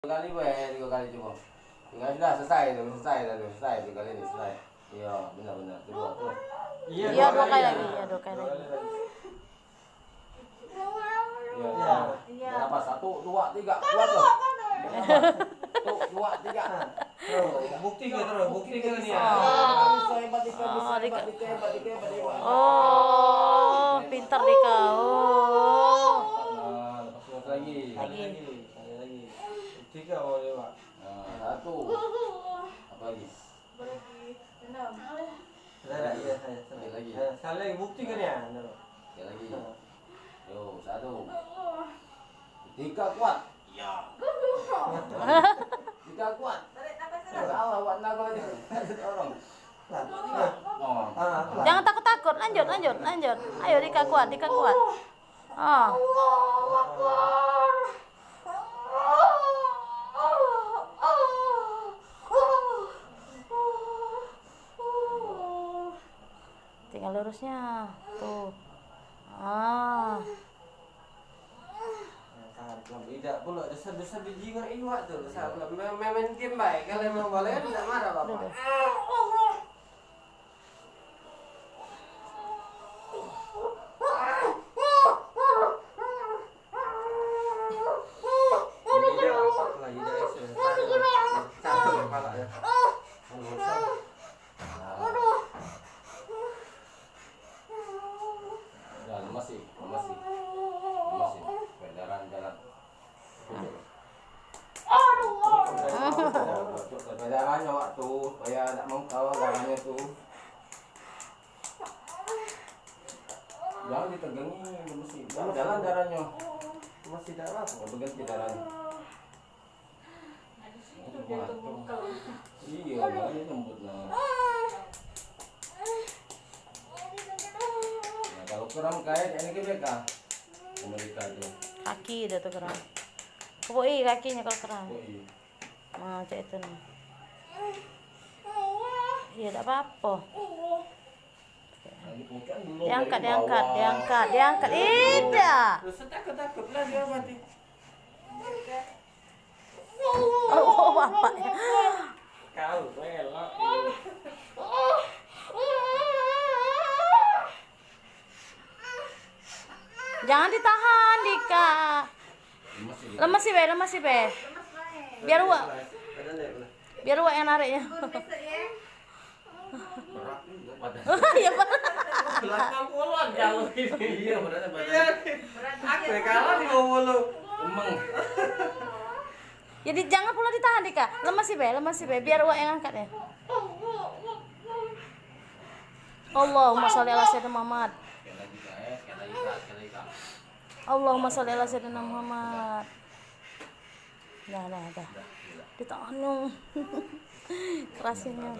kali boleh, 3 kali coba. 3 kali sudah selesai 3 kali ini selesai. Iya, benar. Coba terus. Iya, 2 kali lagi. Iya, 2 kali lagi. Iya. Berapa? 1, 2, 3. Kuat tuh. Satu, 2, 3. Bukti ke nih ya. Hebat. Oh, pintar Dika. Oh. Lepas lagi. Lagi. Bukti ke boleh, Pak. Nah, 1. Apa lagi? Iya, Sekali lagi. Sekali lagi bukti ke nih ya. Sekali lagi. Yo, 1. 3 kuat. Iya. 3 kuat. Salah buat nago aja. Tolong. Jangan takut-takut. Lanjut. Ayo Dika kuat. Oh. Tinggal lurusnya. Tuh. Ah. Tidak pula desa biji kan iwak tuh. Desa pula main game baik. Kalau memang boleh tidak marah Bapak. Ya, masih. Kendaraan jalan. Jalannya waktu, supaya tak mau tahu jalannya tuh. Jangan ditegangi, mesti. Jalan jalannya. Masih dalam. Nggak berganti jalannya. Iya, jalannya lembut nah. Nah, kalau kurang kayak ini mereka itu. Kaki dia tuh keram. Kepoi kakinya kalau keram. Oh iya. Nah, cek itu nih. Iya, tidak apa-apa. Diangkat. Tidak. Terus takut lah dia mati. Oh, bapaknya. Kau elok. Jangan ditahan, Dika. Lemes sih, Be. Biar Uwa yang nariknya. Berat juga badan. Iya, Pak. Belakang puluhan jauh ini. Iya, beratnya badan. Aku kalah 50. Emang. Jadi jangan pula ditahan, Dika. Lemes sih, Be. Biar Uwa yang angkat ya. Allahumma sholli ala sayyidina Muhammad. Sekali lagi, Kak. Allahumma sholli ala sayyidina Muhammad. Dah. Ditahan dong. Kerasinnya.